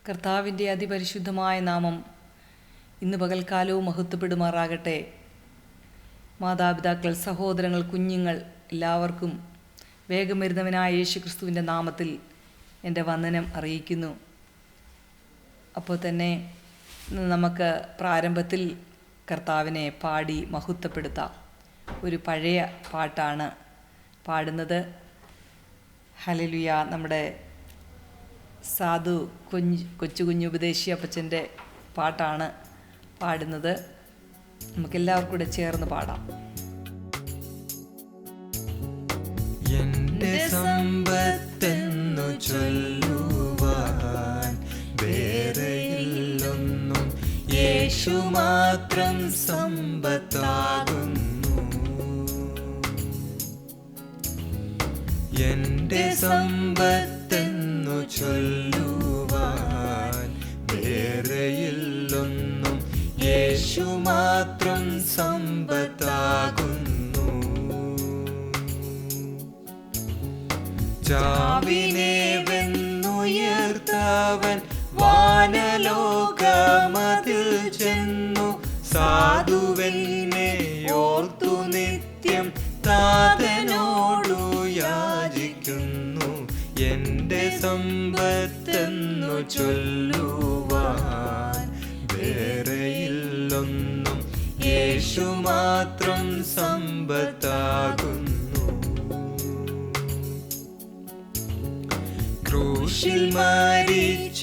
കർത്താവിൻ്റെ അതിപരിശുദ്ധമായ നാമം ഇന്ന് പകൽക്കാലവും മഹത്വപ്പെടുമാറാകട്ടെ. മാതാപിതാക്കൾ, സഹോദരങ്ങൾ, കുഞ്ഞുങ്ങൾ എല്ലാവർക്കും വേഗം വരുന്നവനായ യേശു ക്രിസ്തുവിൻ്റെ നാമത്തിൽ എൻ്റെ വന്ദനം അറിയിക്കുന്നു. അപ്പോൾ തന്നെ നമുക്ക് പ്രാരംഭത്തിൽ കർത്താവിനെ പാടി മഹത്വപ്പെടുത്താം. ഒരു പഴയ പാട്ടാണ് പാടുന്നത്. ഹല്ലേലൂയ. നമ്മുടെ സാധു കൊച്ചു കുഞ്ഞുപദേശി അപ്പച്ചൻ്റെ പാട്ടാണ് പാടുന്നത്. നമുക്കെല്ലാവർക്കും കൂടെ ചേർന്ന് പാടാം. എന്റെ സമ്പത്തെന്നു ചൊല്ലുവാൻ വേറെയില്ലൊന്നും, യേശു മാത്രം സമ്പത്താകുന്നു. എന്റെ സമ്പത്തെന്നു ചൊല്ലുവാൻ വേറെയില്ലൊന്നും, യേശു മാത്രം സമ്പത്താകുന്നു. ചാവിനെ വെന്നുയർത്തവൻ വാനലോകമതിൽ ചെന്നു, സാധുവെന്നെ ഓർത്തു നിത്യം താതനോടു യാചിക്കുന്നു. എന്റെ സമ്പത്തെന്നു ചൊല്ലുവാൻ വേറെയില്ലൊന്നും, യേശു മാത്രം സമ്പത്താകുന്നു. ക്രൂശിൽ മരിച്ചീശനൻ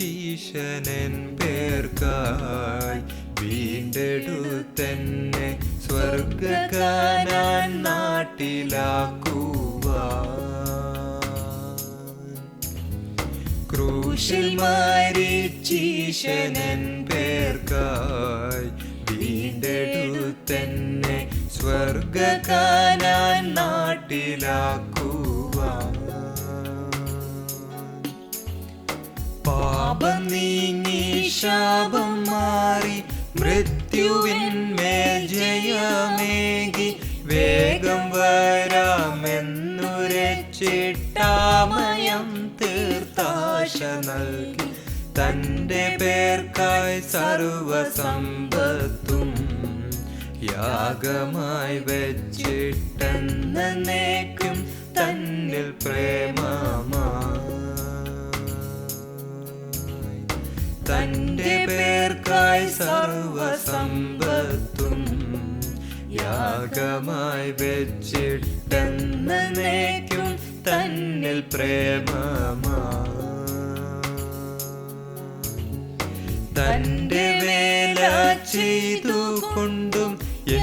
പേർക്കായി വീണ്ടെടുത്തെന്നെ സ്വർഗ്ഗകാനാൻ നാട്ടിലാക്കുവാൻ. ക്രൂശിൽ മരിച്ചീശനൻ പേർക്കായി വീണ്ടെടുത്തെന്നെ സ്വർഗ്ഗകാനാൻ നാട്ടിലാക്കുവാൻ. പാപം നീങ്ങി ശാപം മാറി മൃത്യുവിന്മേൽ ജയമേകി, വേഗം വരാമെന്നുരച്ചിട്ടാമയം തീർത്താശ നൽകി, തന്റെ പേർക്കായി സർവസമ്പത്തും യാഗമായി വെച്ചിട്ടെന്നേക്കും തന്നിൽ പ്രേമമായി. തന്റെ പേർക്കായി സർവസമ്പത്തും യാഗമായി വെച്ചിട്ടെന്നേക്കും തന്നിൽ പ്രേമമായി. തന്റെ വേല ചെയ്തുകൊണ്ടും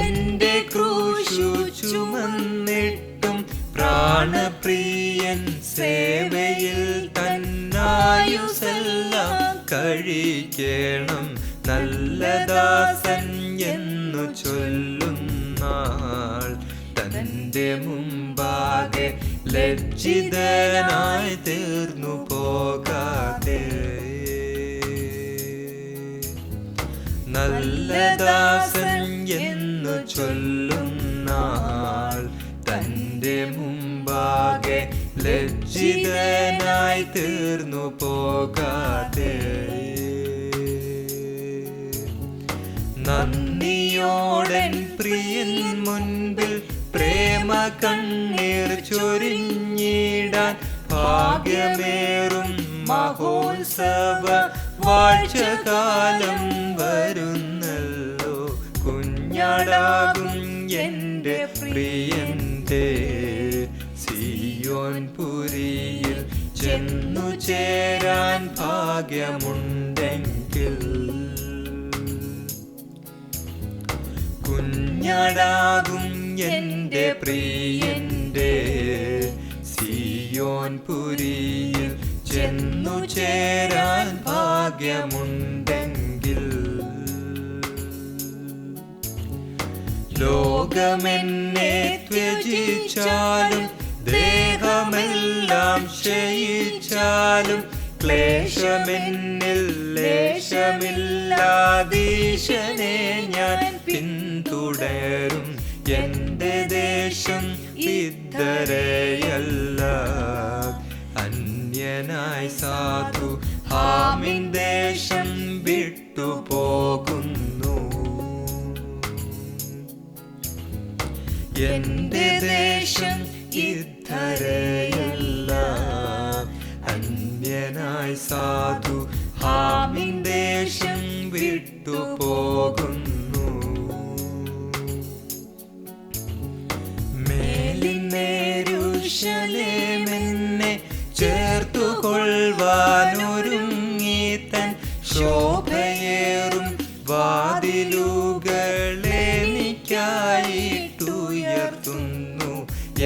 എന്റെ ക്രൂശു ചുമന്നിട്ടും, പ്രാണപ്രിയൻ സേവയിൽ തന്നായുസെല്ലാം കഴിക്കണം. നല്ല ദാസൻ എന്നു ചൊല്ലുന്നാൾ തന്റെ മുമ്പാകെ ലജ്ജിതനായി തീർന്നു പോകാതെ. നല്ല ദാസൻ എന്നു ചൊല്ലുന്നാൾ തന്റെ മുമ്പാകെ ലജ്ജിതനായി തീർന്നു പോകാതെ. നന്ദിയോടൻ പ്രിയൻ മുൻപിൽ പ്രേമ കണ്ണീർ ചൊരിഞ്ഞിടാൻ, ഭാഗ്യമേറും മഹോത്സവ വാഴ്ചകാലം വരുന്നല്ലോ. കുഞ്ഞാടാകും എന്റെ പ്രിയന്റെ സിയോൻ പുരിയിൽ ചെന്നു ചേരാൻ ഭാഗ്യമുണ്ടെങ്കിൽ, കുഞ്ഞാടാകും എന്റെ പ്രിയന്റെ സിയോൻ പുരിയിൽ ചെന്നു ചേരാൻ ഭാഗ്യമുണ്ടെങ്കിൽ, ലോകമെന്നെ ത്യജിച്ചാലും ദേഹമെല്ലാം ക്ഷയിച്ചാലും, ക്ലേശമെന്നിൽ ലേശമില്ലാതീശനെ ഞാൻ പിന്തുടരും. എന്റെ ദേശം ഇദ്ധരയല്ല, അന്യനായി സാധു ഹാമിൻ ദേശ വിട്ടുപോകുന്നു. എന്റെ ദേശം ഇദ്ധരയല്ല, അന്യനായി സാധു ഹാമിൻ ദേശം വിട്ടുപോകുന്നു. മേലിന്നേരുശലേമെന്നെ ചേർത്തുകൊള്ളുവാനൊരുങ്ങി തൻ ശോഭയേറും വാതിലുകളെനിക്കായിട്ടുയർത്തുന്നു.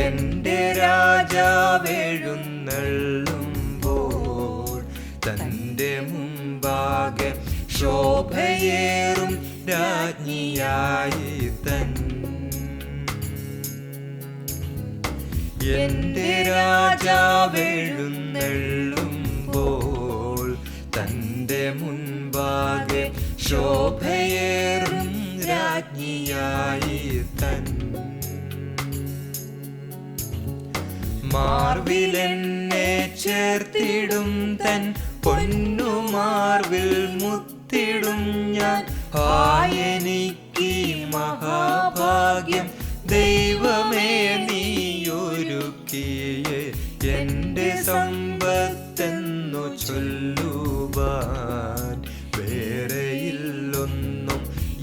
എന്റെ രാജാവെഴുന്നള്ളുമ്പോൾ തന്റെ മുമ്പാകെ ശോഭയേറും രാജ്ഞിയായി തൻ. എന്റെ രാജാവെഴുന്നള്ളുമ്പോൾ തന്റെ മുൻപാകെ ശോഭയേറും രാജ്ഞിയായി തൻ. മാർവിലെന്നെ ചേർത്തിടും തൻ പൊന്നുമാർവിൽ മുത്തിടും ഞാൻ. എനിക്ക് മഹാഭാഗ്യം ദൈവമേ നീയൊരുക്കിയേ. എന്റെ സമ്പത്തെന്നു ചൊല്ലുവാൻ വേറെയില്ലൊന്നും,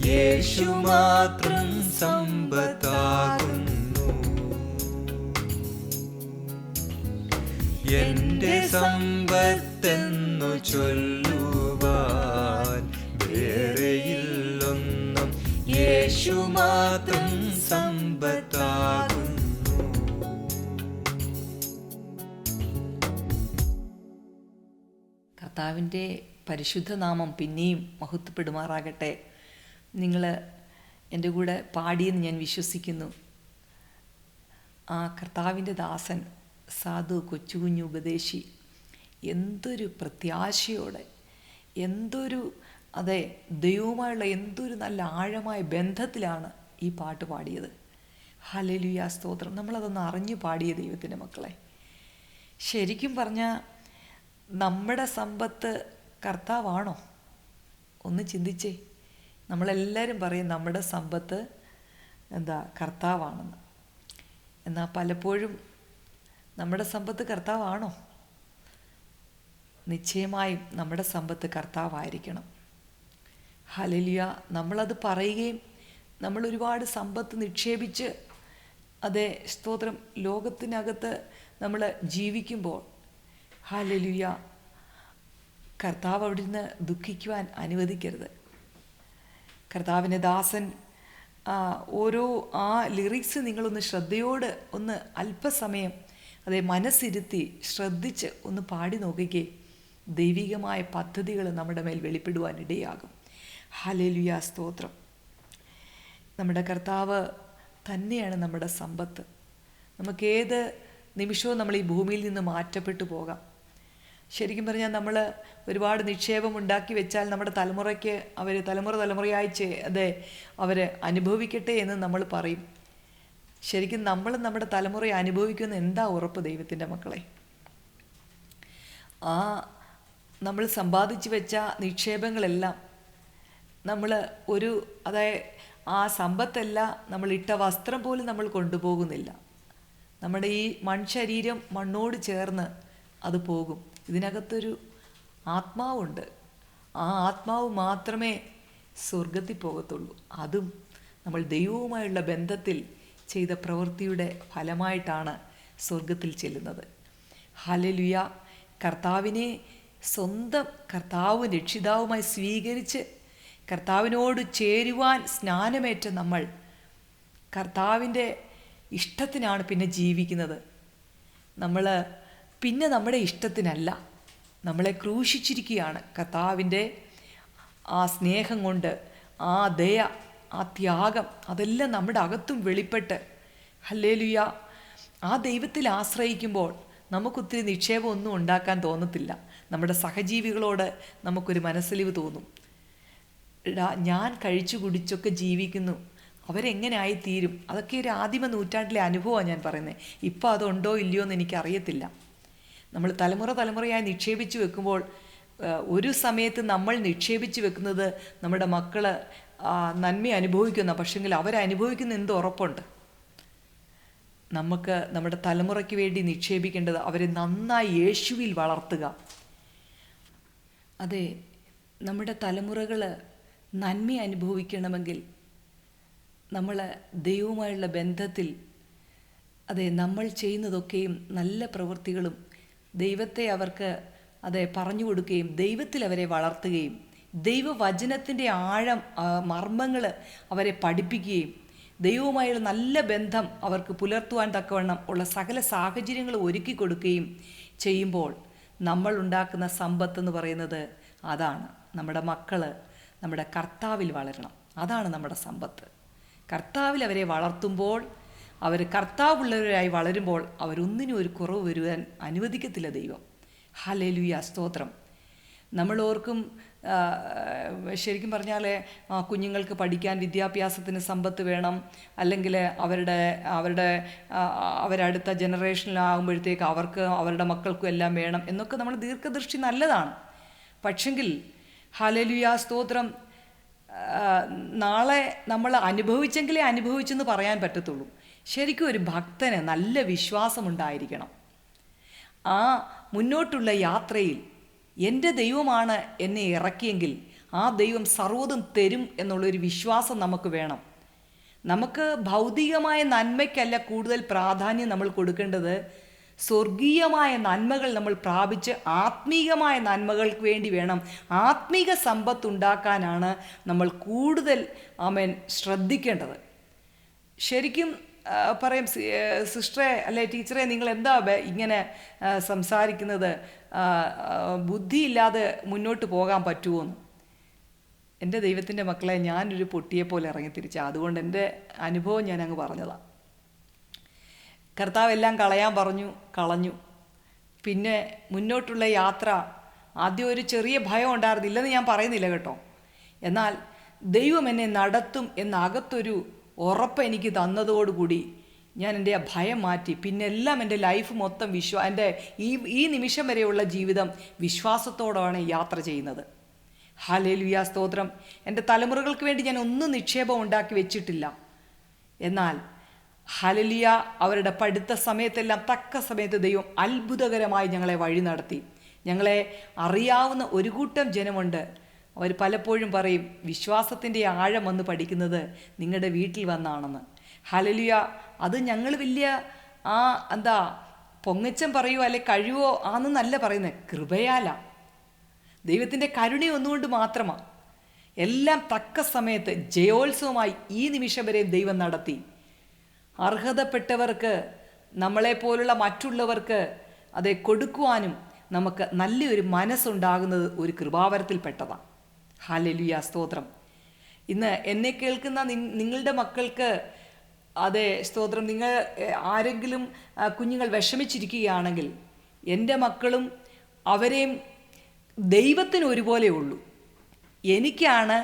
യേശു മാത്രം സമ്പത്താകുന്നു. എന്റെ സമ്പത്തെന്നു ചൊല്ലുവാൻ വേറെയില്ലൊന്നും, യേശു മാത്രം സമ്പത്താകുന്നു. കർത്താവിൻ്റെ പരിശുദ്ധ നാമം പിന്നെയും മഹത്വപ്പെടുമാറാകട്ടെ. നിങ്ങൾ എൻ്റെ കൂടെ പാടിയെന്ന് ഞാൻ വിശ്വസിക്കുന്നു. ആ കർത്താവിൻ്റെ ദാസൻ സാധു കൊച്ചുകുഞ്ഞു ഉപദേശി എന്തൊരു പ്രത്യാശയോടെ, എന്തൊരു ദൈവവുമായുള്ള എന്തൊരു നല്ല ആഴമായ ബന്ധത്തിലാണ് ഈ പാട്ട് പാടിയത്. ഹല്ലേലൂയ, സ്തോത്രം. നമ്മളതൊന്ന് അറിഞ്ഞു പാടിയ ദൈവത്തിൻ്റെ മക്കളെ. ശരിക്കും പറഞ്ഞാൽ നമ്മുടെ സമ്പത്ത് കർത്താവാണോ? ഒന്ന് ചിന്തിച്ചേ. നമ്മളെല്ലാവരും പറയും നമ്മുടെ സമ്പത്ത് കർത്താവാണെന്ന്. എന്നാൽ പലപ്പോഴും നമ്മുടെ സമ്പത്ത് കർത്താവാണോ? നിശ്ചയമായും നമ്മുടെ സമ്പത്ത് കർത്താവായിരിക്കണം. ഹല്ലേലൂയ. നമ്മളത് പറയുകയും നമ്മൾ ഒരുപാട് സമ്പത്ത് നിക്ഷേപിച്ച് സ്തോത്രം ലോകത്തിനകത്ത് നമ്മൾ ജീവിക്കുമ്പോൾ ഹല്ലേലൂയ, കർത്താവ് അവിടെ നിന്ന് ദുഃഖിക്കുവാൻ അനുവദിക്കരുത്. കർത്താവിൻ്റെ ദാസൻ ഓരോ ആ ലിറിക്സ് നിങ്ങളൊന്ന് ശ്രദ്ധയോട് ഒന്ന് അല്പസമയം മനസ്സിരുത്തി ശ്രദ്ധിച്ച് ഒന്ന് പാടി നോക്കിക്കേ. ദൈവികമായ പദ്ധതികൾ നമ്മുടെ മേൽ വെളിപ്പെടുവാൻ ഇടയാകും. ഹല്ലേലൂയ, സ്തോത്രം. നമ്മുടെ കർത്താവ് തന്നെയാണ് നമ്മുടെ സമ്പത്ത്. നമുക്കേത് നിമിഷവും നമ്മൾ ഈ ഭൂമിയിൽ നിന്ന് മാറ്റപ്പെട്ടു പോകാം. ശരിക്കും പറഞ്ഞാൽ നമ്മൾ ഒരുപാട് നിക്ഷേപം ഉണ്ടാക്കി വെച്ചാൽ നമ്മുടെ തലമുറയ്ക്ക് അവർ തലമുറയായി അവർ അനുഭവിക്കട്ടെ എന്ന് നമ്മൾ പറയും. ശരിക്കും നമ്മൾ നമ്മുടെ തലമുറയെ അനുഭവിക്കുമെന്ന് എന്താ ഉറപ്പ് ദൈവത്തിൻ്റെ മക്കളെ? നമ്മൾ സമ്പാദിച്ചു വെച്ച നിക്ഷേപങ്ങളെല്ലാം നമ്മൾ ആ സമ്പത്തല്ല, നമ്മൾ ഇട്ട വസ്ത്രം പോലും നമ്മൾ കൊണ്ടുപോകുന്നില്ല. നമ്മുടെ ഈ മൺശരീരം മണ്ണോട് ചേർന്ന് അത് പോകും. ഇതിനകത്തൊരു ആത്മാവുണ്ട്. ആ ആത്മാവ് മാത്രമേ സ്വർഗത്തിൽ പോകത്തുള്ളൂ. അതും നമ്മൾ ദൈവവുമായുള്ള ബന്ധത്തിൽ ചെയ്ത പ്രവൃത്തിയുടെ ഫലമായിട്ടാണ് സ്വർഗത്തിൽ ചെല്ലുന്നത്. ഹല്ലേലൂയ. കർത്താവിനെ സ്വന്തം കർത്താവും രക്ഷിതാവുമായി സ്വീകരിച്ച് കർത്താവിനോട് ചേരുവാൻ സ്നാനമേറ്റ നമ്മൾ കർത്താവിൻ്റെ ഇഷ്ടത്തിനാണ് പിന്നെ ജീവിക്കുന്നത്. നമ്മൾ പിന്നെ നമ്മുടെ ഇഷ്ടത്തിനല്ല, നമ്മളെ ക്രൂശിച്ചിരിക്കുകയാണ്. കർത്താവിൻ്റെ ആ സ്നേഹം കൊണ്ട്, ആ ദയ, ആ ത്യാഗം, അതെല്ലാം നമ്മുടെ അകത്തും വെളിപ്പെട്ട് ഹല്ലേലൂയ ആ ദൈവത്തിൽ ആശ്രയിക്കുമ്പോൾ നമുക്കൊത്തിരി നിക്ഷേപമൊന്നും ഉണ്ടാക്കാൻ തോന്നത്തില്ല. നമ്മുടെ സഹജീവികളോട് നമുക്കൊരു മനസ്സലിവ് തോന്നും. ഞാൻ കഴിച്ചു കുടിച്ചൊക്കെ ജീവിക്കുന്നു, അവരെങ്ങനെ തീരും. അതൊക്കെ ഒരു ആദിമ നൂറ്റാണ്ടിലെ അനുഭവമാണ് ഞാൻ പറയുന്നത്. ഇപ്പോൾ അതുണ്ടോ ഇല്ലയോ എന്ന് എനിക്കറിയത്തില്ല. നമ്മൾ തലമുറയായി നിക്ഷേപിച്ചു വെക്കുമ്പോൾ ഒരു സമയത്ത് നമ്മൾ നിക്ഷേപിച്ച് വെക്കുന്നത് നമ്മുടെ മക്കൾ നന്മ അനുഭവിക്കുന്ന, പക്ഷെങ്കിൽ അവരനുഭവിക്കുന്ന എന്ത് ഉറപ്പുണ്ട്? നമുക്ക് നമ്മുടെ തലമുറയ്ക്ക് വേണ്ടി നിക്ഷേപിക്കേണ്ടത് അവരെ നന്നായി യേശുവിൽ വളർത്തുക. അതെ, നമ്മുടെ തലമുറകൾ നന്മ അനുഭവിക്കണമെങ്കിൽ നമ്മൾ ദൈവവുമായുള്ള ബന്ധത്തിൽ, അതെ, നമ്മൾ ചെയ്യുന്നതൊക്കെയും നല്ല പ്രവൃത്തികളും ദൈവത്തെ അവർക്ക് പറഞ്ഞു കൊടുക്കുകയും ദൈവത്തിൽ അവരെ വളർത്തുകയും ദൈവവചനത്തിൻ്റെ ആഴം മർമ്മങ്ങൾ അവരെ പഠിപ്പിക്കുകയും ദൈവവുമായുള്ള നല്ല ബന്ധം അവർക്ക് പുലർത്തുവാൻ തക്കവണ്ണം ഉള്ള സകല സാഹചര്യങ്ങൾ ഒരുക്കി കൊടുക്കുകയും ചെയ്യുമ്പോൾ നമ്മൾ ഉണ്ടാക്കുന്ന സമ്പത്തെന്ന് പറയുന്നത് അതാണ്. നമ്മുടെ മക്കൾ നമ്മുടെ കർത്താവിൽ വളരണം. അതാണ് നമ്മുടെ സമ്പത്ത്. കർത്താവിൽ അവരെ വളർത്തുമ്പോൾ, അവർ കർത്താവുള്ളവരായി വളരുമ്പോൾ അവരൊന്നിനും ഒരു കുറവ് വരുവാൻ അനുവദിക്കത്തില്ല ദൈവം. ഹല്ലേലൂയ, സ്തോത്രം. നമ്മൾ ഓർക്കും, ശരിക്കും പറഞ്ഞാൽ കുഞ്ഞുങ്ങൾക്ക് പഠിക്കാൻ വിദ്യാഭ്യാസത്തിന് സമ്പത്ത് വേണം, അല്ലെങ്കിൽ അവരടുത്ത ജനറേഷനിലാകുമ്പോഴത്തേക്ക് അവർക്ക് അവരുടെ മക്കൾക്കും എല്ലാം വേണം എന്നൊക്കെ നമ്മൾ ദീർഘദൃഷ്ടി നല്ലതാണ്. പക്ഷെങ്കിൽ ഹല്ലേലൂയ, സ്തോത്രം, നാളെ നമ്മൾ അനുഭവിച്ചെങ്കിലേ അനുഭവിച്ചെന്ന് പറയാൻ പറ്റത്തുള്ളൂ. ശരിക്കും ഒരു ഭക്തന് നല്ല വിശ്വാസമുണ്ടായിരിക്കണം. ആ മുന്നോട്ടുള്ള യാത്രയിൽ എൻ്റെ ദൈവമാണ് എന്നെ ഇറക്കിയെങ്കിൽ ആ ദൈവം സർവ്വതും തരും എന്നുള്ളൊരു വിശ്വാസം നമുക്ക് വേണം. നമുക്ക് ഭൗതികമായ നന്മയ്ക്കല്ല കൂടുതൽ പ്രാധാന്യം നമ്മൾ കൊടുക്കേണ്ടത്. സ്വർഗീയമായ നന്മകൾ നമ്മൾ പ്രാപിച്ച് ആത്മീകമായ നന്മകൾക്ക് വേണ്ടി വേണം, ആത്മീക സമ്പത്ത് ഉണ്ടാക്കാനാണ് നമ്മൾ കൂടുതൽ ശ്രദ്ധിക്കേണ്ടത്. ശരിക്കും പറയും, സിസ്റ്ററെ അല്ലെ ടീച്ചറെ, നിങ്ങൾ എന്താ ഇങ്ങനെ സംസാരിക്കുന്നത്? ബുദ്ധിയില്ലാതെ മുന്നോട്ട് പോകാൻ പറ്റുമോയെന്ന്. എൻ്റെ ദൈവത്തിൻ്റെ മക്കളെ, ഞാനൊരു പൊട്ടിയെപ്പോലെ ഇറങ്ങിത്തിരിച്ച, അതുകൊണ്ട് എൻ്റെ അനുഭവം ഞാൻ അങ്ങ് പറഞ്ഞതാണ്. കർത്താവ് എല്ലാം കളയാൻ പറഞ്ഞു, കളഞ്ഞു. പിന്നെ മുന്നോട്ടുള്ള യാത്ര ആദ്യം ഒരു ചെറിയ ഭയം ഉണ്ടായിരുന്നില്ലെന്ന് ഞാൻ പറയുന്നില്ല കേട്ടോ. എന്നാൽ ദൈവം എന്നെ നടത്തും എന്നകത്തൊരു ഉറപ്പ് എനിക്ക് തന്നതോടുകൂടി ഞാൻ എൻ്റെ ആ ഭയം മാറ്റി. പിന്നെ എല്ലാം എൻ്റെ ലൈഫ് മൊത്തം എൻ്റെ ഈ നിമിഷം വരെയുള്ള ജീവിതം വിശ്വാസത്തോടാണ് യാത്ര ചെയ്യുന്നത്. ഹല്ലേലൂയ, സ്തോത്രം. എൻ്റെ തലമുറകൾക്ക് വേണ്ടി ഞാൻ ഒന്നും നിക്ഷേപം ഉണ്ടാക്കി വെച്ചിട്ടില്ല. എന്നാൽ ഹല്ലേലൂയ, അവരുടെ പഠിത്ത സമയത്തെല്ലാം തക്ക സമയത്ത് ദൈവം അത്ഭുതകരമായി ഞങ്ങളെ വഴി നടത്തി. ഞങ്ങളെ അറിയാവുന്ന ഒരു കൂട്ടം ജനമുണ്ട്. അവർ പലപ്പോഴും പറയും, വിശ്വാസത്തിൻ്റെ ആഴം വന്ന് പഠിക്കുന്നത് നിങ്ങളുടെ വീട്ടിൽ വന്നാണെന്ന്. ഹല്ലേലൂയ, അത് ഞങ്ങൾ വലിയ പൊങ്ങച്ചം പറയുമോ അല്ലെ കഴിവോ ആണെന്നല്ല പറയുന്നത്, കൃപയാല, ദൈവത്തിൻ്റെ കരുണ ഒന്നുകൊണ്ട് മാത്രമാണ്. എല്ലാം തക്ക സമയത്ത് ജയോത്സവമായി ഈ നിമിഷം വരെ ദൈവം നടത്തി. അർഹതപ്പെട്ടവർക്ക്, നമ്മളെപ്പോലുള്ള മറ്റുള്ളവർക്ക് അത് കൊടുക്കുവാനും നമുക്ക് നല്ലൊരു മനസ്സുണ്ടാകുന്നത് ഒരു കൃപാവരത്തിൽപ്പെട്ടതാണ്. ഹല്ലേലൂയ, സ്തോത്രം. ഇന്ന് എന്നെ കേൾക്കുന്ന നിങ്ങളുടെ മക്കൾക്ക്, അതെ സ്തോത്രം, നിങ്ങൾ ആരെങ്കിലും കുഞ്ഞുങ്ങൾ വിഷമിച്ചിരിക്കുകയാണെങ്കിൽ, എൻ്റെ മക്കളും അവരെയും ദൈവത്തിന് ഒരുപോലെ ഉള്ളൂ. എനിക്കാണ്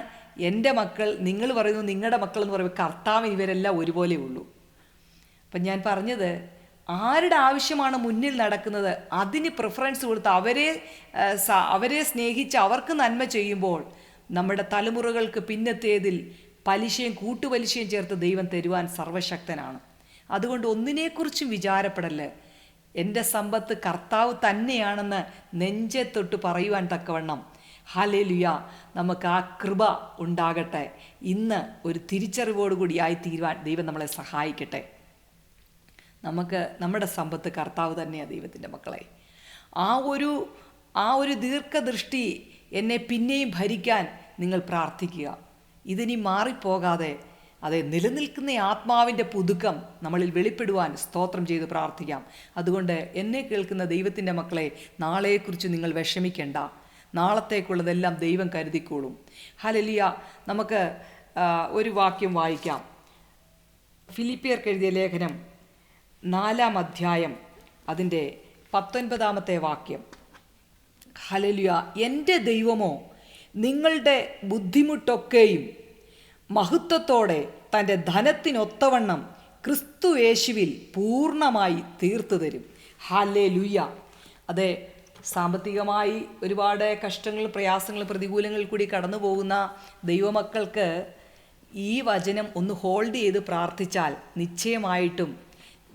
എൻ്റെ മക്കൾ, നിങ്ങൾ പറയുന്നു നിങ്ങളുടെ മക്കൾ എന്ന് പറയുമ്പോൾ കർത്താവിന് ഇവരെല്ലാം ഒരുപോലെ ഉള്ളൂ. അപ്പം ഞാൻ പറഞ്ഞത്, ആരുടെ ആവശ്യമാണ് മുന്നിൽ നടക്കുന്നത് അതിന് പ്രിഫറൻസ് കൊടുത്ത് അവരെ സ്നേഹിച്ച് അവർക്ക് നന്മ ചെയ്യുമ്പോൾ നമ്മുടെ തലമുറകൾക്ക് പിന്നത്തേതിൽ പലിശയും കൂട്ടുപലിശയും ചേർത്ത് ദൈവം തരുവാൻ സർവശക്തനാണ്. അതുകൊണ്ട് ഒന്നിനെക്കുറിച്ചും വിചാരപ്പെടല്ലേ. എൻ്റെ സമ്പത്ത് കർത്താവ് തന്നെയാണെന്ന് നെഞ്ചെ തൊട്ട് പറയുവാൻ തക്കവണ്ണം ഹല്ലേലൂയ, നമുക്ക് ആ കൃപ ഉണ്ടാകട്ടെ. ഇന്ന് ഒരു തിരിച്ചറിവോടുകൂടിയായി തീരുവാൻ ദൈവം നമ്മളെ സഹായിക്കട്ടെ. നമ്മുടെ സമ്പത്ത് കർത്താവ് തന്നെയാണ് ദൈവത്തിൻ്റെ മക്കളെ. ആ ഒരു ദീർഘദൃഷ്ടി എന്നെ പിന്നെയും ഭരിക്കാൻ നിങ്ങൾ പ്രാർത്ഥിക്കുക. ഇതിനി മാറിപ്പോകാതെ അതെ നിലനിൽക്കുന്ന ആത്മാവിൻ്റെ പുതുക്കം നമ്മളിൽ വെളിപ്പെടുവാൻ സ്തോത്രം ചെയ്ത് പ്രാർത്ഥിക്കാം. അതുകൊണ്ട് എന്നെ കേൾക്കുന്ന ദൈവത്തിൻ്റെ മക്കളെ, നാളെക്കുറിച്ച് നിങ്ങൾ വിഷമിക്കേണ്ട. നാളത്തേക്കുള്ളതെല്ലാം ദൈവം കരുതിക്കോളും. ഹല്ലേലൂയ. നമുക്ക് ഒരു വാക്യം വായിക്കാം. ഫിലിപ്പിയർക്ക് എഴുതിയ ലേഖനം 4-ാം അധ്യായം അതിൻ്റെ 19-ാമത്തെ വാക്യം. ഹല്ലേലൂയ. എൻ്റെ ദൈവമോ നിങ്ങളുടെ ബുദ്ധിമുട്ടൊക്കെയും മഹത്വത്തോടെ തൻ്റെ ധനത്തിനൊത്തവണ്ണം ക്രിസ്തു യേശുവിൽ പൂർണ്ണമായി തീർത്തു തരും. ഹല്ലേലൂയ. അതെ, സാമ്പത്തികമായി ഒരുപാട് കഷ്ടങ്ങൾ, പ്രയാസങ്ങൾ, പ്രതികൂലങ്ങളിൽ കൂടി കടന്നു പോകുന്ന ദൈവമക്കൾക്ക് ഈ വചനം ഒന്ന് ഹോൾഡ് ചെയ്ത് പ്രാർത്ഥിച്ചാൽ നിശ്ചയമായിട്ടും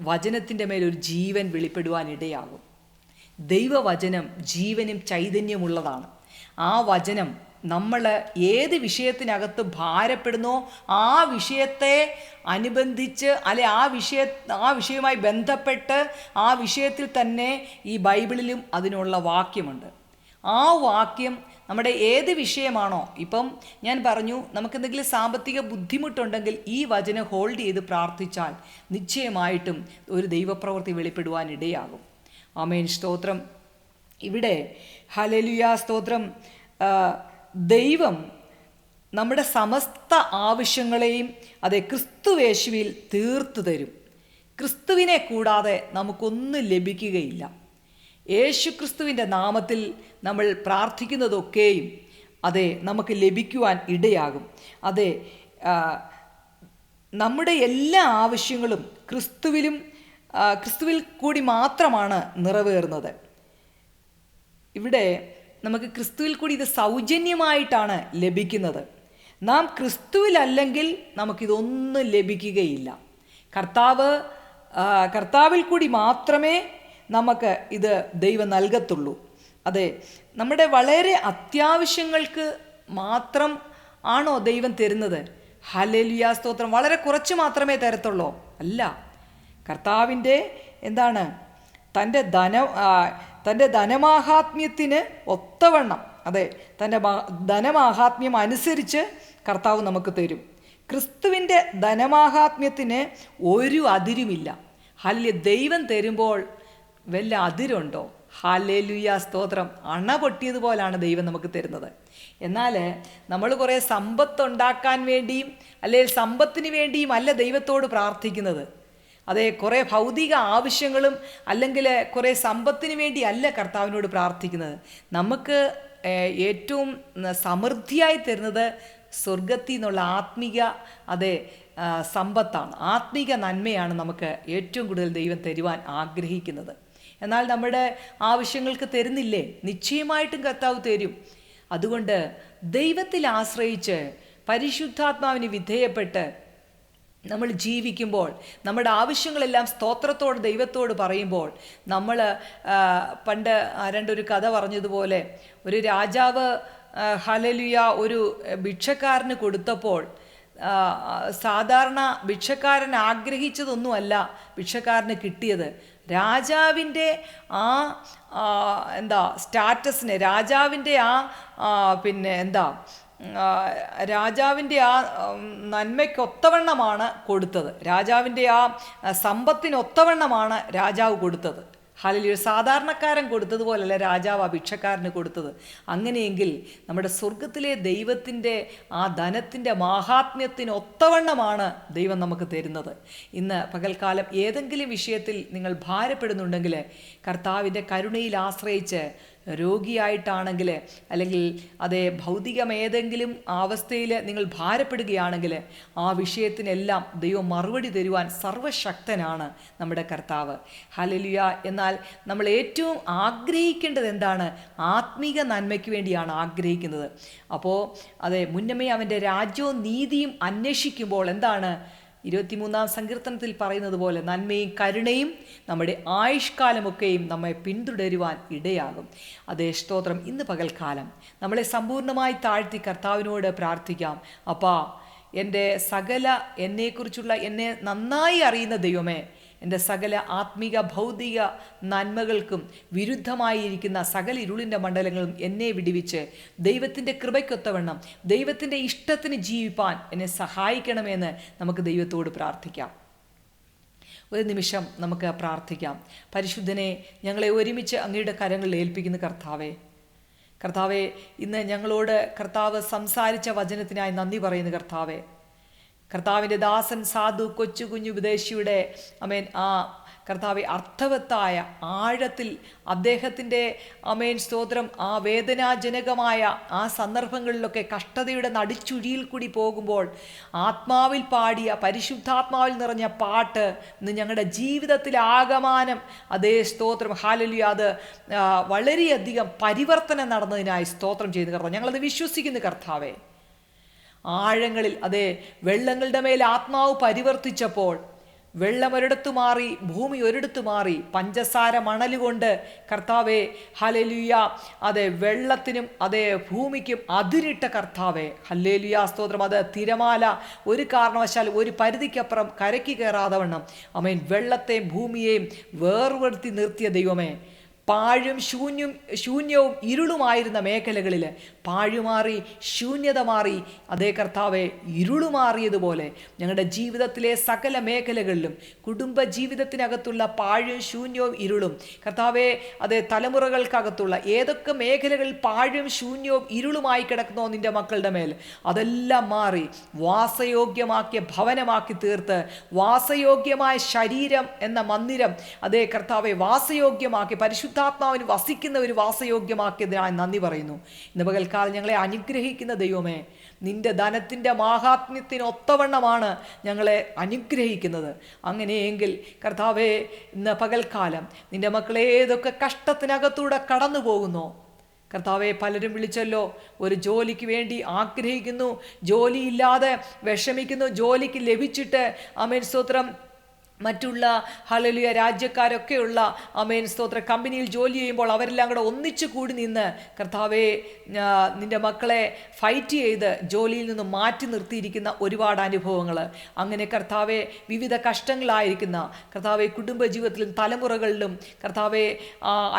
വചനത്തിൻ്റെ മേലൊരു ജീവൻ വെളിപ്പെടുവാൻ ഇടയാകും. ദൈവവചനം ജീവനും ചൈതന്യമുള്ളതാണ്. ആ വചനം നമ്മൾ ഏത് വിഷയത്തിനകത്ത് ഭാരപ്പെടുന്നോ ആ വിഷയത്തെ അനുബന്ധിച്ച് ആ വിഷയവുമായി ബന്ധപ്പെട്ട് ആ വിഷയത്തിൽ തന്നെ ഈ ബൈബിളിലും അതിനുള്ള വാക്യമുണ്ട്. ആ വാക്യം നമ്മുടെ ഏത് വിഷയമാണോ, ഇപ്പം ഞാൻ പറഞ്ഞു നമുക്കെന്തെങ്കിലും സാമ്പത്തിക ബുദ്ധിമുട്ടുണ്ടെങ്കിൽ ഈ വചനം ഹോൾഡ് ചെയ്ത് പ്രാർത്ഥിച്ചാൽ നിശ്ചയമായിട്ടും ഒരു ദൈവപ്രവൃത്തി വെളിപ്പെടുവാൻ ഇടയാകും. ആമേൻ, സ്തോത്രം. ഇവിടെ ഹല്ലേലൂയ, സ്തോത്രം. ദൈവം നമ്മുടെ സമസ്ത ആവശ്യങ്ങളെയും ക്രിസ്തുവേശുവിൽ തീർത്തു തരും. ക്രിസ്തുവിനെ കൂടാതെ നമുക്കൊന്നും ലഭിക്കുകയില്ല. യേശു ക്രിസ്തുവിൻ്റെ നാമത്തിൽ നമ്മൾ പ്രാർത്ഥിക്കുന്നതൊക്കെയും നമുക്ക് ലഭിക്കുവാൻ ഇടയാകും. നമ്മുടെ എല്ലാ ആവശ്യങ്ങളും ക്രിസ്തുവിൽ കൂടി മാത്രമാണ് നിറവേറുന്നത്. ഇവിടെ നമുക്ക് ക്രിസ്തുവിൽ കൂടി ഇത് സൗജന്യമായിട്ടാണ് ലഭിക്കുന്നത്. നാം ക്രിസ്തുവിലല്ലെങ്കിൽ നമുക്കിതൊന്നും ലഭിക്കുകയില്ല. കർത്താവിൽ കൂടി മാത്രമേ നമുക്ക് ഇത് ദൈവം നൽകത്തുള്ളൂ. നമ്മുടെ വളരെ അത്യാവശ്യങ്ങൾക്ക് മാത്രം ആണോ ദൈവം തരുന്നത്? ഹല്ലേലൂയ, സ്തോത്രം. വളരെ കുറച്ച് മാത്രമേ തരത്തുള്ളൂ? അല്ല. കർത്താവിൻ്റെ തൻ്റെ ധനമാഹാത്മ്യത്തിന് ഒത്തവണ്ണം, തൻ്റെ ധനമാഹാത്മ്യം അനുസരിച്ച് കർത്താവ് നമുക്ക് തരും. ക്രിസ്തുവിൻ്റെ ധനമാഹാത്മ്യത്തിന് ഒരു അതിരുമില്ല. ഹല്ലേലൂയ. ദൈവം തരുമ്പോൾ വല്ല അതിരുണ്ടോ? ഹല്ലേലൂയ, സ്തോത്രം. അണ പൊട്ടിയതുപോലാണ് ദൈവം നമുക്ക് തരുന്നത്. എന്നാൽ നമ്മൾ കുറേ സമ്പത്തുണ്ടാക്കാൻ വേണ്ടിയും അല്ലെങ്കിൽ സമ്പത്തിന് വേണ്ടിയും അല്ല ദൈവത്തോട് പ്രാർത്ഥിക്കുന്നത്. കുറേ ഭൗതിക ആവശ്യങ്ങളും അല്ലെങ്കിൽ കുറേ സമ്പത്തിന് വേണ്ടി അല്ല കർത്താവിനോട് പ്രാർത്ഥിക്കുന്നത്. നമുക്ക് ഏറ്റവും സമൃദ്ധിയായി തരുന്നത് സ്വർഗത്തിൽ നിന്നുള്ള ആത്മീക സമ്പത്താണ്. ആത്മീക നന്മയാണ് നമുക്ക് ഏറ്റവും കൂടുതൽ ദൈവം തരുവാൻ ആഗ്രഹിക്കുന്നത്. എന്നാൽ നമ്മുടെ ആവശ്യങ്ങൾക്ക് തരുന്നില്ലേ? നിശ്ചയമായിട്ടും കർത്താവ് തരും. അതുകൊണ്ട് ദൈവത്തിൽ ആശ്രയിച്ച് പരിശുദ്ധാത്മാവിന് വിധേയപ്പെട്ട് നമ്മൾ ജീവിക്കുമ്പോൾ, നമ്മുടെ ആവശ്യങ്ങളെല്ലാം സ്തോത്രത്തോട് ദൈവത്തോട് പറയുമ്പോൾ, നമ്മൾ പണ്ട് ആരണ്ടൊരു കഥ പറഞ്ഞതുപോലെ ഒരു രാജാവ് ഹല്ലേലൂയ ഒരു ഭിക്ഷക്കാരന് കൊടുത്തപ്പോൾ സാധാരണ ഭിക്ഷക്കാരൻ ആഗ്രഹിച്ചതൊന്നുമല്ല ഭിക്ഷക്കാരന് കിട്ടിയത്. രാജാവിൻ്റെ സ്റ്റാറ്റസിന്, രാജാവിൻ്റെ രാജാവിൻ്റെ നന്മയ്ക്കൊത്തവണ്ണമാണ് കൊടുത്തത്. രാജാവിൻ്റെ സമ്പത്തിനൊത്തവണ്ണമാണ് രാജാവ് കൊടുത്തത്. ഹല്ലേലൂയ. സാധാരണക്കാരൻ കൊടുത്തതുപോലല്ല രാജാവ് ഭിക്ഷക്കാരന് കൊടുത്തത്. അങ്ങനെയെങ്കിൽ നമ്മുടെ സ്വർഗത്തിലെ ദൈവത്തിൻ്റെ ധനത്തിൻ്റെ മാഹാത്മ്യത്തിനൊത്തവണ്ണമാണ് ദൈവം നമുക്ക് തരുന്നത്. ഇന്ന് പകൽക്കാലം ഏതെങ്കിലും വിഷയത്തിൽ നിങ്ങൾ ഭാരപ്പെടുന്നുണ്ടെങ്കിൽ കർത്താവിൻ്റെ കരുണയിൽ ആശ്രയിച്ച്, രോഗിയായിട്ടാണെങ്കിൽ അല്ലെങ്കിൽ ഭൗതികമേതെങ്കിലും അവസ്ഥയിൽ നിങ്ങൾ ഭാരപ്പെടുകയാണെങ്കിൽ ആ വിഷയത്തിനെല്ലാം ദൈവം മറുപടി തരുവാൻ സർവശക്തനാണ് നമ്മുടെ കർത്താവ്. ഹല്ലേലൂയ. എന്നാൽ നമ്മൾ ഏറ്റവും ആഗ്രഹിക്കേണ്ടത് എന്താണ്? ആത്മീക നന്മയ്ക്ക് വേണ്ടിയാണ് ആഗ്രഹിക്കുന്നത്. അപ്പോൾ മുന്നമേ അവൻ്റെ രാജ്യവും നീതിയും അന്വേഷിക്കുമ്പോൾ 23-ാം സങ്കീർത്തനത്തിൽ പറയുന്നത് പോലെ നന്മയും കരുണയും നമ്മുടെ ആയുഷ്കാലമൊക്കെയും നമ്മെ പിന്തുടരുവാൻ ഇടയാകും. സ്തോത്രം. ഇന്ന് പകൽക്കാലം നമ്മളെ സമ്പൂർണ്ണമായി താഴ്ത്തി കർത്താവിനോട് പ്രാർത്ഥിക്കാം. അപ്പാ, എന്നെക്കുറിച്ചുള്ള എന്നെ നന്നായി അറിയുന്ന ദൈവമേ, എൻ്റെ സകല ആത്മീക ഭൗതിക നന്മകൾക്കും വിരുദ്ധമായിരിക്കുന്ന സകല ഇരുളിൻ്റെ മണ്ഡലങ്ങളും എന്നെ വിടുവിച്ച് ദൈവത്തിൻ്റെ കൃപയ്ക്കൊത്തവണ്ണം ദൈവത്തിൻ്റെ ഇഷ്ടത്തിന് ജീവിപ്പാൻ എന്നെ സഹായിക്കണമെന്ന് നമുക്ക് ദൈവത്തോട് പ്രാർത്ഥിക്കാം. ഒരു നിമിഷം നമുക്ക് പ്രാർത്ഥിക്കാം. പരിശുദ്ധനെ, ഞങ്ങളെ ഒരുമിച്ച് അങ്ങയുടെ കരങ്ങളിൽ ഏൽപ്പിക്കുന്ന കർത്താവേ, ഇന്ന് ഞങ്ങളോട് കർത്താവ് സംസാരിച്ച വചനത്തിനായി നന്ദി പറയുന്നു കർത്താവിൻ്റെ ദാസൻ സാധു കൊച്ചു കുഞ്ഞു ഉപദേശിയുടെ കർത്താവെ അർത്ഥവത്തായ ആഴത്തിൽ അദ്ദേഹത്തിൻ്റെ ആമേൻ സ്തോത്രം ആ വേദനാജനകമായ ആ സന്ദർഭങ്ങളിലൊക്കെ കഷ്ടതയുടെ നടിച്ചുഴിയിൽ കൂടി പോകുമ്പോൾ ആത്മാവിൽ പാടിയ പരിശുദ്ധാത്മാവിൽ നിറഞ്ഞ പാട്ട് ഇന്ന് ഞങ്ങളുടെ ജീവിതത്തിലെ ആകമാനം അതേ സ്തോത്രം ഹല്ലേലൂയ അത് വളരെയധികം പരിവർത്തനം നടന്നതിനായി സ്തോത്രം ചെയ്യുന്ന കർത്താവ് ഞങ്ങളത് വിശ്വസിക്കുന്നു കർത്താവേ. ആഴങ്ങളിൽ അതേ വെള്ളങ്ങളുടെ മേൽ ആത്മാവ് പരിവർത്തിച്ചപ്പോൾ വെള്ളം ഒരിടത്തു മാറി, ഭൂമി ഒരിടത്തു മാറി, പഞ്ചസാര മണലുകൊണ്ട് കർത്താവെ ഹല്ലേലൂയ അതെ വെള്ളത്തിനും അതേ ഭൂമിക്കും അതിരിട്ട കർത്താവെ ഹല്ലേലൂയ സ്തോത്രം. അത് തിരമാല ഒരു കാരണവശാൽ ഒരു പരിധിക്കപ്പുറം കരയ്ക്ക് കയറാതെ വണ്ണം ആമേൻ വെള്ളത്തെയും ഭൂമിയെയും വേർപെടുത്തി നിർത്തിയ ദൈവമേ, പാഴും ശൂന്യവും ഇരുളുമായിരുന്ന മേഖലകളിൽ പാഴുമാറി, ശൂന്യത മാറി, അതേ കർത്താവെ ഇരുളുമാറിയതുപോലെ ഞങ്ങളുടെ ജീവിതത്തിലെ സകല മേഖലകളിലും കുടുംബ ജീവിതത്തിനകത്തുള്ള പാഴും ശൂന്യവും ഇരുളും കർത്താവെ അതേ തലമുറകൾക്കകത്തുള്ള ഏതൊക്കെ മേഖലകളിൽ പാഴും ശൂന്യവും ഇരുളുമായി കിടക്കുന്നോ നിൻ്റെ മക്കളുടെ മേൽ അതെല്ലാം മാറി വാസയോഗ്യമാക്കിയ ഭവനമാക്കി തീർത്ത് വാസയോഗ്യമായ ശരീരം എന്ന മന്ദിരം അതേ കർത്താവെ വാസയോഗ്യമാക്കി പരിശുദ്ധാത്മാവിന് വസിക്കുന്ന ഒരു വാസയോഗ്യമാക്കിയതിനായി നന്ദി പറയുന്നു. ഇന്ന് പകൽക്കാലം ഞങ്ങളെ അനുഗ്രഹിക്കുന്ന ദൈവമേ, നിന്റെ ധനത്തിൻ്റെ മാഹാത്മ്യത്തിന് ഒത്തവണ്ണമാണ് ഞങ്ങളെ അനുഗ്രഹിക്കുന്നത്. അങ്ങനെയെങ്കിൽ കർത്താവേ ഇന്ന് പകൽക്കാലം നിന്റെ മക്കളെ ഏതൊക്കെ കഷ്ടത്തിനകത്തൂടെ കടന്നു പോകുന്നോ കർത്താവെ, പലരും വിളിച്ചല്ലോ ഒരു ജോലിക്ക് വേണ്ടി ആഗ്രഹിക്കുന്നു, ജോലിയില്ലാതെ വിഷമിക്കുന്നു, ജോലിക്ക് ലഭിച്ചിട്ട് ആമേൻ സ്തോത്രം മറ്റുള്ള ഹല്ലേലൂയ രാജ്യക്കാരൊക്കെയുള്ള ആമേൻ സ്തോത്ര കമ്പനിയിൽ ജോലി ചെയ്യുമ്പോൾ അവരെല്ലാം കൂടെ ഒന്നിച്ചു കൂടി നിന്ന് കർത്താവെ നിൻ്റെ മക്കളെ ഫൈറ്റ് ചെയ്ത് ജോലിയിൽ നിന്ന് മാറ്റി നിർത്തിയിരിക്കുന്ന ഒരുപാട് അനുഭവങ്ങൾ. അങ്ങനെ കർത്താവെ വിവിധ കഷ്ടങ്ങളായിരിക്കുന്ന കർത്താവെ കുടുംബജീവിതത്തിലും തലമുറകളിലും കർത്താവെ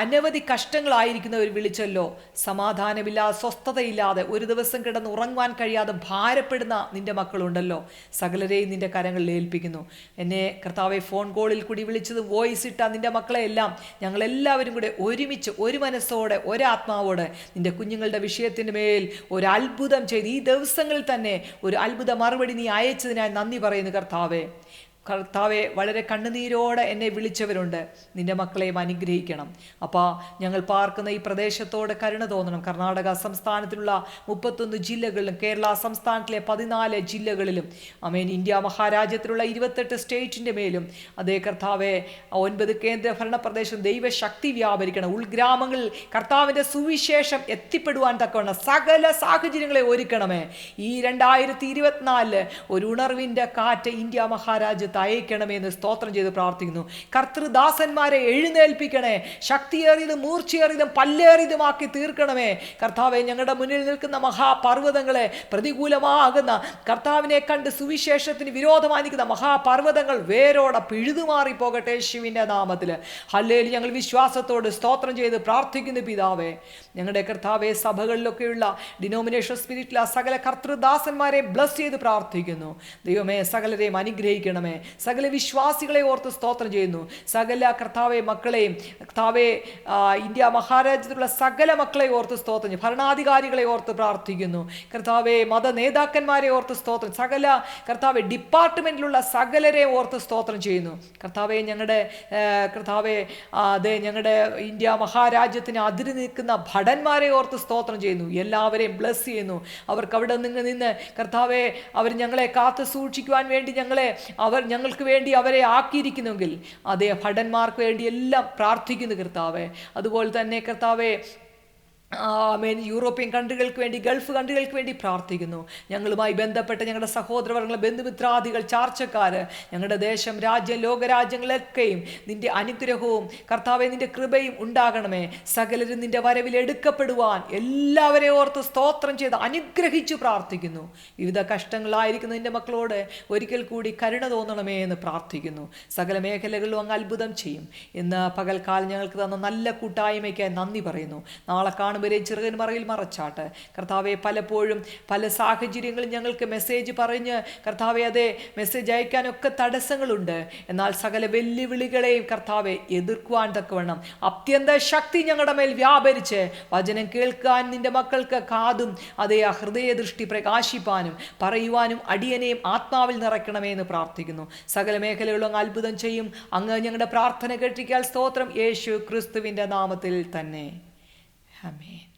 അനവധി കഷ്ടങ്ങളായിരിക്കുന്നവർ വിളിച്ചല്ലോ. സമാധാനമില്ലാതെ സ്വസ്ഥതയില്ലാതെ ഒരു ദിവസം കിടന്ന് ഉറങ്ങുവാൻ കഴിയാതെ ഭാരപ്പെടുന്ന നിൻ്റെ മക്കളുണ്ടല്ലോ. സകലരെയും നിൻ്റെ കരങ്ങളിൽ ഏൽപ്പിക്കുന്നു. എന്നെ കർത്താവെ ഫോൺ കോളിൽ കൂടി വിളിച്ചത് വോയിസ് ഇട്ട നിൻ്റെ മക്കളെ എല്ലാം ഞങ്ങളെല്ലാവരും കൂടെ ഒരുമിച്ച് ഒരു മനസ്സോടെ ഒരാത്മാവോടെ നിൻ്റെ കുഞ്ഞുങ്ങളുടെ വിഷയത്തിൻ്റെ മേൽ ഒരു അത്ഭുതം ചെയ്ത് ഈ ദിവസങ്ങളിൽ തന്നെ ഒരു അത്ഭുത മറുപടി നീ അയച്ചതിനായി നന്ദി പറയുന്നു കർത്താവേ. കർത്താവെ വളരെ കണ്ണുനീരോടെ എന്നെ വിളിച്ചവരുണ്ട്. നിൻ്റെ മക്കളെയും അനുഗ്രഹിക്കണം അപ്പോൾ ഞങ്ങൾ പാർക്കുന്ന ഈ പ്രദേശത്തോട് കരുണ തോന്നണം. കർണാടക സംസ്ഥാനത്തിലുള്ള 31 ജില്ലകളിലും കേരള സംസ്ഥാനത്തിലെ 14 ജില്ലകളിലും ആമേൻ ഇന്ത്യ മഹാരാജ്യത്തിലുള്ള 28 സ്റ്റേറ്റിൻ്റെ മേലും അതേ കർത്താവെ 9 കേന്ദ്ര ഭരണ പ്രദേശം ദൈവശക്തി വ്യാപരിക്കണം. ഉൾഗ്രാമങ്ങളിൽ കർത്താവിൻ്റെ സുവിശേഷം എത്തിപ്പെടുവാൻ തക്കവണ്ണം സകല സാഹചര്യങ്ങളെ ഒരുക്കണമേ. ഈ 2024 ഒരു ഉണർവിൻ്റെ കാറ്റ് ഇന്ത്യ മഹാരാജ്യത്ത് അയക്കണമെന്ന് സ്തോത്രം ചെയ്ത് പ്രാർത്ഥിക്കുന്നു. കർത്തൃദാസന്മാരെ എഴുന്നേൽപ്പിക്കണേ. ശക്തിയേറിയതും മൂർച്ചയേറിയതും പല്ലേറിയതുമാക്കി തീർക്കണമേ കർത്താവെ. ഞങ്ങളുടെ മുന്നിൽ നിൽക്കുന്ന മഹാപർവ്വതങ്ങളെ പ്രതികൂലമാകുന്ന കർത്താവിനെ കണ്ട് സുവിശേഷത്തിന് വിരോധമായി നിൽക്കുന്ന മഹാപർവ്വതങ്ങൾ വേരോടെ പിഴുതുമാറി പോകട്ടെ യേശുവിൻ്റെ നാമത്തിൽ. ഹല്ലേലൂയ. ഞങ്ങൾ വിശ്വാസത്തോട് സ്തോത്രം ചെയ്ത് പ്രാർത്ഥിക്കുന്നു പിതാവേ. ഞങ്ങളുടെ കർത്താവെ സഭകളിലൊക്കെയുള്ള ഡിനോമിനേഷൻ സ്പിരിറ്റിലെ സകല കർത്തൃദാസന്മാരെ ബ്ലസ് ചെയ്ത് പ്രാർത്ഥിക്കുന്നു. ദൈവമേ സകലരെയും അനുഗ്രഹിക്കണമേ. സകല വിശ്വാസികളെ ഓർത്ത് സ്തോത്രം ചെയ്യുന്നു. സകല കർത്താവെ മക്കളെയും കർത്താവെ ഇന്ത്യ മഹാരാജ്യത്തിലുള്ള സകല മക്കളെ ഓർത്ത് സ്തോത്രം ചെയ്യുന്നു. ഭരണാധികാരികളെ ഓർത്ത് പ്രാർത്ഥിക്കുന്നു കർത്താവെ. മത നേതാക്കന്മാരെ ഓർത്ത് സ്തോത്രം. സകല കർത്താവെ ഡിപ്പാർട്ട്മെൻറ്റിലുള്ള സകലരെ ഓർത്ത് സ്തോത്രം ചെയ്യുന്നു കർത്താവെ. ഞങ്ങളുടെ കർത്താവെ അതെ ഞങ്ങളുടെ ഇന്ത്യ മഹാരാജ്യത്തിന് അതിര് നിൽക്കുന്ന ഭടന്മാരെ ഓർത്ത് സ്തോത്രം ചെയ്യുന്നു. എല്ലാവരെയും ബ്ലസ് ചെയ്യുന്നു. അവർക്ക് അവിടെ നിന്ന് കർത്താവെ അവർ ഞങ്ങളെ കാത്തു സൂക്ഷിക്കുവാൻ വേണ്ടി ഞങ്ങൾക്ക് വേണ്ടി അവരെ ആക്കിയിരിക്കുന്നെങ്കിൽ അതേ ഭടന്മാർക്ക് വേണ്ടി എല്ലാം പ്രാർത്ഥിക്കുന്നു കർത്താവെ. അതുപോലെ തന്നെ കർത്താവെ ആമേൻ യൂറോപ്യൻ കൺട്രികൾക്ക് വേണ്ടി ഗൾഫ് കൺട്രികൾക്ക് വേണ്ടി പ്രാർത്ഥിക്കുന്നു. ഞങ്ങളുമായി ബന്ധപ്പെട്ട ഞങ്ങളുടെ സഹോദരവർഗങ്ങൾ ബന്ധുമിത്രാദികൾ ചാർച്ചക്കാർ ഞങ്ങളുടെ ദേശം രാജ്യം ലോകരാജ്യങ്ങളൊക്കെയും നിൻ്റെ അനുഗ്രഹവും കർത്താവെ നിൻ്റെ കൃപയും ഉണ്ടാകണമേ. സകലരും നിൻ്റെ വരവിൽ എടുക്കപ്പെടുവാൻ എല്ലാവരെ ഓർത്ത് സ്തോത്രം ചെയ്ത് അനുഗ്രഹിച്ചു പ്രാർത്ഥിക്കുന്നു. വിവിധ കഷ്ടങ്ങളായിരിക്കുന്ന നിൻ്റെ മക്കളോട് ഒരിക്കൽ കൂടി കരുണ തോന്നണമേ എന്ന് പ്രാർത്ഥിക്കുന്നു. സകല മേഖലകളിലും അങ്ങ് അത്ഭുതം ചെയ്യും. ഇന്ന് പകൽക്കാലം ഞങ്ങൾക്ക് തന്ന നല്ല കൂട്ടായ്മയ്ക്കായി നന്ദി പറയുന്നു. നാളെ കാണും വരെയും ചിറകിൻ മറയിൽ മറച്ചാട്ട്. കർത്താവെ, പലപ്പോഴും പല സാഹചര്യങ്ങളും ഞങ്ങൾക്ക് മെസ്സേജ് പറഞ്ഞ് കർത്താവെ അതെ മെസ്സേജ് അയക്കാനൊക്കെ തടസ്സങ്ങളുണ്ട്. എന്നാൽ സകല വെല്ലുവിളികളെയും കർത്താവെ എതിർക്കുവാൻ തക്കവണ്ണം അത്യന്ത ശക്തി ഞങ്ങളുടെ മേൽ വ്യാപരിച്ച് വചനം കേൾക്കാൻ നിന്റെ മക്കൾക്ക് കാതും അതേ ആ ഹൃദയദൃഷ്ടി പ്രകാശിപ്പാനും പറയുവാനും അടിയനെയും ആത്മാവിൽ നിറയ്ക്കണമേ എന്ന് പ്രാർത്ഥിക്കുന്നു. സകല മേഖലകളും അങ്ങ് അത്ഭുതം ചെയ്യും. അങ്ങ് ഞങ്ങളുടെ പ്രാർത്ഥന കേട്ടിരിക്കാൻ സ്തോത്രം. യേശു ക്രിസ്തുവിൻ്റെ നാമത്തിൽ തന്നെ. ആമേൻ.